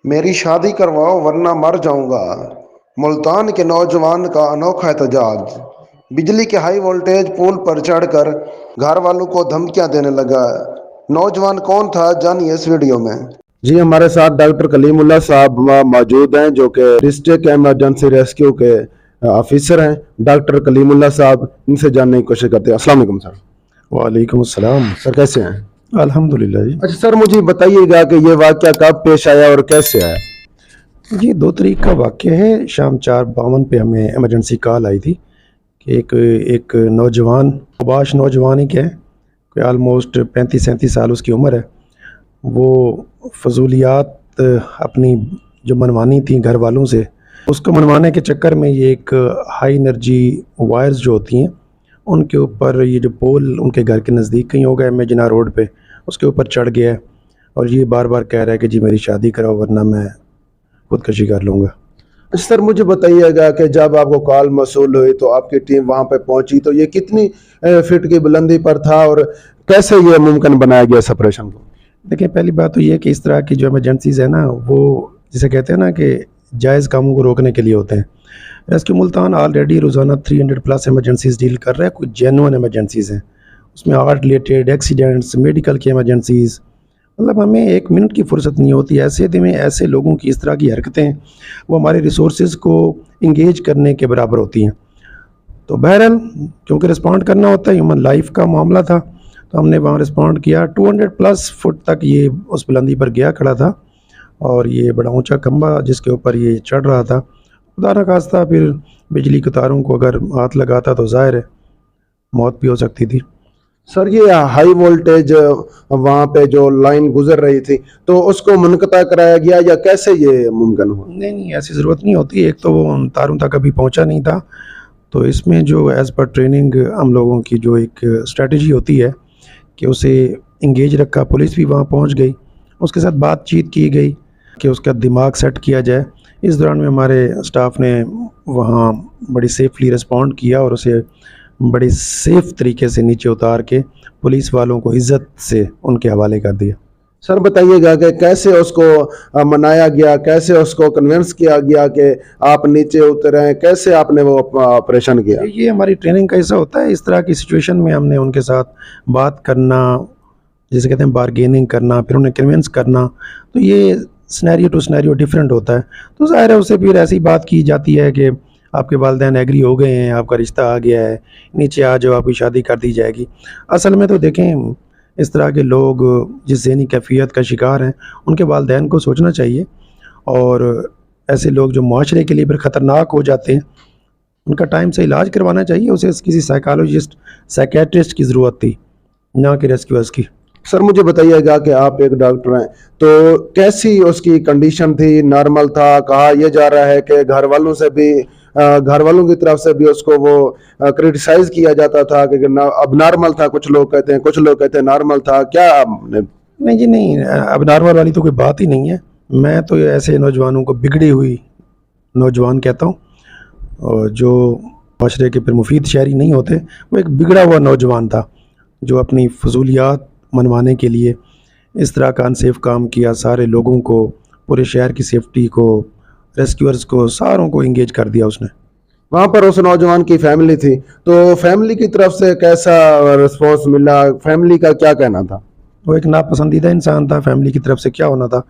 میری شادی کرواؤ ورنہ مر جاؤں گا۔ ملتان کے نوجوان کا انوکھا احتجاج۔ بجلی کے ہائی وولٹیج پول پر چڑھ کر گھر والوں کو دھمکیاں دینے لگا۔ نوجوان کون تھا جانیے اس ویڈیو میں۔ جی ہمارے ساتھ ڈاکٹر کلیم اللہ صاحب موجود ہیں جو کہ ڈسٹرکٹ ایمرجنسی ریسکیو کے آفیسر ہیں۔ ڈاکٹر کلیم اللہ صاحب، ان سے جاننے کی کوشش کرتے ہیں۔ السلام علیکم سر۔ وعلیکم السلام سر کیسے ہیں؟ الحمدللہ جی۔ اچھا سر، مجھے بتائیے گا کہ یہ واقعہ کب پیش آیا اور کیسے آیا؟ یہ 2 تاریخ کا واقعہ ہے۔ شام 4:52 پہ ہمیں ایمرجنسی کال آئی تھی کہ ایک نوجوان، مباش نوجوان ہی کہ کوئی آلموسٹ 35-37 سال اس کی عمر ہے، وہ فضولیات اپنی جو منوانی تھیں گھر والوں سے، اس کو منوانے کے چکر میں یہ ایک ہائی انرجی وائرز جو ہوتی ہیں ان کے اوپر، یہ جو پول ان کے گھر کے نزدیک کہیں ہوگا امیجنا روڈ پہ، اس کے اوپر چڑھ گیا ہے اور یہ بار بار کہہ رہا ہے کہ جی میری شادی کراؤ ورنہ میں خودکشی کر لوں گا۔ سر مجھے بتائیے گا کہ جب آپ کو کال موصول ہوئی تو آپ کی ٹیم وہاں پہ پہنچی تو یہ کتنی فٹ کی بلندی پر تھا اور کیسے یہ ممکن بنایا گیا اس آپریشن کو؟ دیکھیں، پہلی بات تو یہ کہ اس طرح کی جو ایمرجنسیز ہیں نا، وہ جسے کہتے ہیں نا کہ جائز کاموں کو روکنے کے لیے ہوتے ہیں۔ ریسکیو ملتان آلریڈی روزانہ 300+ ایمرجنسیز ڈیل کر رہا ہے۔ کوئی جینوئن ایمرجنسیز ہیں، اس میں آرٹ ریلیٹڈ ایکسیڈنٹس، میڈیکل کی ایمرجنسیز، مطلب ہمیں 1 منٹ کی فرصت نہیں ہوتی۔ ایسے دن میں ایسے لوگوں کی اس طرح کی حرکتیں وہ ہمارے ریسورسز کو انگیج کرنے کے برابر ہوتی ہیں۔ تو بہرحال کیونکہ رسپونڈ کرنا ہوتا ہے، ہیومن لائف کا معاملہ تھا، تو ہم نے وہاں رسپونڈ کیا۔ 200+ فٹ تک یہ اس بلندی پر گیا کھڑا تھا اور یہ بڑا اونچا کھمبا جس کے اوپر یہ چڑھ رہا تھا، خدا نخواستہ پھر بجلی کے تاروں کو اگر ہاتھ لگاتا تو ظاہر ہے موت بھی ہو سکتی تھی۔ سر یہ ہائی وولٹیج وہاں پہ جو لائن گزر رہی تھی تو اس کو منقطع کرایا گیا یا کیسے یہ ممکن ہوا؟ نہیں، ایسی ضرورت نہیں ہوتی۔ ایک تو وہ ان تاروں تک ابھی پہنچا نہیں تھا، تو اس میں جو ایز پر ٹریننگ ہم لوگوں کی جو ایک اسٹریٹجی ہوتی ہے کہ اسے انگیج رکھا، پولیس بھی وہاں پہنچ گئی، اس کے ساتھ بات چیت کی گئی کہ اس کا دماغ سیٹ کیا جائے۔ اس دوران میں ہمارے اسٹاف نے وہاں بڑی سیفلی رسپونڈ کیا اور اسے بڑی سیف طریقے سے نیچے اتار کے پولیس والوں کو عزت سے ان کے حوالے کر دیا۔ سر بتائیے گا کہ کیسے اس کو منایا گیا، کیسے اس کو کنونس کیا گیا کہ آپ نیچے اتریں، کیسے آپ نے وہ آپریشن کیا؟ یہ ہماری ٹریننگ کا حصہ ہوتا ہے۔ اس طرح کی سچویشن میں ہم نے ان کے ساتھ بات کرنا، جسے کہتے ہیں بارگیننگ کرنا، پھر انہیں کنونس کرنا، تو یہ سنیریو ٹو سنیریو ڈیفرنٹ ہوتا ہے۔ تو ظاہر ہے اسے پھر ایسی بات کی جاتی ہے کہ آپ کے والدین ایگری ہو گئے ہیں، آپ کا رشتہ آ گیا ہے، نیچے آ جاؤ، آپ کی شادی کر دی جائے گی۔ اصل میں تو دیکھیں، اس طرح کے لوگ جس ذہنی کیفیت کا شکار ہیں ان کے والدین کو سوچنا چاہیے، اور ایسے لوگ جو معاشرے کے لیے پھر خطرناک ہو جاتے ہیں ان کا ٹائم سے علاج کروانا چاہیے۔ اسے کسی سائیکالوجسٹ، سائیکیٹرسٹ کی ضرورت تھی، نہ کہ ریسکیورز کی۔ سر مجھے بتائیے گا کہ آپ ایک ڈاکٹر ہیں تو کیسی اس کی کنڈیشن تھی؟ نارمل تھا؟ کہا یہ جا رہا ہے کہ گھر والوں کی طرف سے بھی اس کو وہ کرٹیسائز کیا جاتا تھا کہ اب نارمل تھا، کچھ لوگ کہتے ہیں نارمل تھا، کیا نہیں جی نہیں، اب نارمل والی تو کوئی بات ہی نہیں ہے۔ میں تو ایسے نوجوانوں کو بگڑی ہوئی نوجوان کہتا ہوں، اور جو معاشرے کے پھر مفید شہری نہیں ہوتے، وہ ایک بگڑا ہوا نوجوان تھا جو اپنی فضولیات منوانے کے لیے اس طرح کا انسیف کام کیا۔ سارے لوگوں کو، پورے شہر کی سیفٹی کو، ریسکیورز کو، ساروں کو انگیج کر دیا اس نے۔ وہاں پر اس نوجوان کی فیملی تھی تو فیملی کی طرف سے کیسا رسپانس ملا؟ فیملی کا کیا کہنا تھا؟ وہ ایک ناپسندیدہ انسان تھا، فیملی کی طرف سے کیا ہونا تھا۔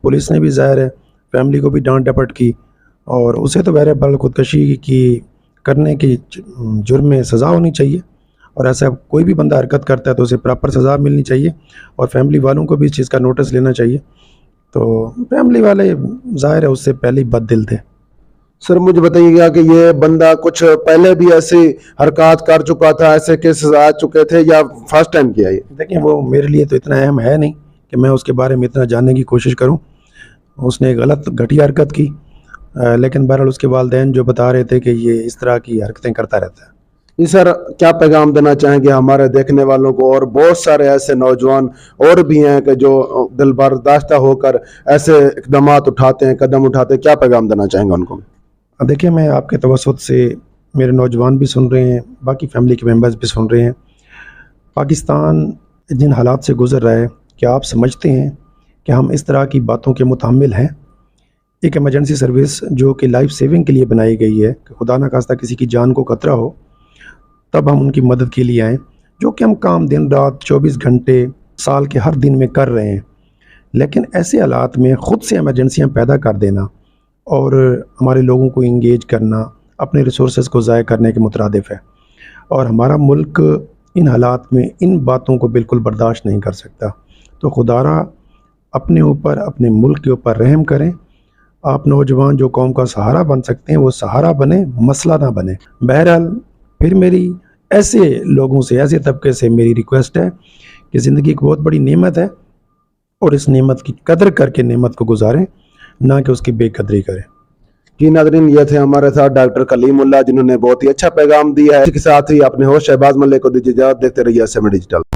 پولیس نے بھی ظاہر ہے فیملی کو بھی ڈانٹ ڈپٹ کی، اور اسے تو بہرحال خودکشی کی کرنے کی جرم میں سزا ہونی چاہیے، اور ایسا کوئی بھی بندہ حرکت کرتا ہے تو اسے پراپر سزا ملنی چاہیے، اور فیملی والوں کو بھی اس چیز کا نوٹس لینا چاہیے۔ تو فیملی والے ظاہر ہے اس سے پہلے ہی بد دل تھے۔ سر مجھے بتائیے گا کہ یہ بندہ کچھ پہلے بھی ایسی حرکات کر چکا تھا، ایسے کیسز آ چکے تھے یا فرسٹ ٹائم کیا یہ؟ دیکھیں، وہ میرے لیے تو اتنا اہم ہے نہیں کہ میں اس کے بارے میں اتنا جاننے کی کوشش کروں۔ اس نے ایک غلط گھٹیا حرکت کی، لیکن بہرحال اس کے والدین جو بتا رہے تھے کہ یہ اس طرح کی حرکتیں کرتا رہتا ہے۔ جی سر، کیا پیغام دینا چاہیں گے ہمارے دیکھنے والوں کو؟ اور بہت سارے ایسے نوجوان اور بھی ہیں کہ جو دل برداشتہ ہو کر ایسے اقدامات اٹھاتے ہیں، قدم اٹھاتے ہیں، کیا پیغام دینا چاہیں گے ان کو؟ دیکھیں، میں آپ کے توسط سے میرے نوجوان بھی سن رہے ہیں، باقی فیملی کے ممبرز بھی سن رہے ہیں۔ پاکستان جن حالات سے گزر رہا ہے، کیا آپ سمجھتے ہیں کہ ہم اس طرح کی باتوں کے متحمل ہیں؟ ایک ایمرجنسی سروس جو کہ لائف سیونگ کے لیے بنائی گئی ہے کہ خدا نہ خواستہ کسی کی جان کو خطرہ ہو تب ہم ان کی مدد کے لیے آئیں، جو کہ ہم کام دن رات 24 گھنٹے سال کے ہر دن میں کر رہے ہیں، لیکن ایسے حالات میں خود سے ایمرجنسیاں پیدا کر دینا اور ہمارے لوگوں کو انگیج کرنا اپنے ریسورسز کو ضائع کرنے کے مترادف ہے، اور ہمارا ملک ان حالات میں ان باتوں کو بالکل برداشت نہیں کر سکتا۔ تو خدا را اپنے اوپر، اپنے ملک کے اوپر رحم کریں۔ آپ نوجوان جو قوم کا سہارا بن سکتے ہیں وہ سہارا بنیں، مسئلہ نہ بنیں۔ بہرحال پھر میری ایسے لوگوں سے، ایسے طبقے سے میری ریکویسٹ ہے کہ زندگی ایک بہت بڑی نعمت ہے اور اس نعمت کی قدر کر کے نعمت کو گزاریں، نہ کہ اس کی بے قدری کریں۔ جی ناظرین، یہ تھے ہمارے ساتھ ڈاکٹر کلیم اللہ، جنہوں نے بہت ہی اچھا پیغام دیا ہے۔ اس کے ساتھ ہی اپنے ہوسٹ شہباز ملک کو دیجیے اجازت، دیکھتے رہیے 7 ڈیجیٹل۔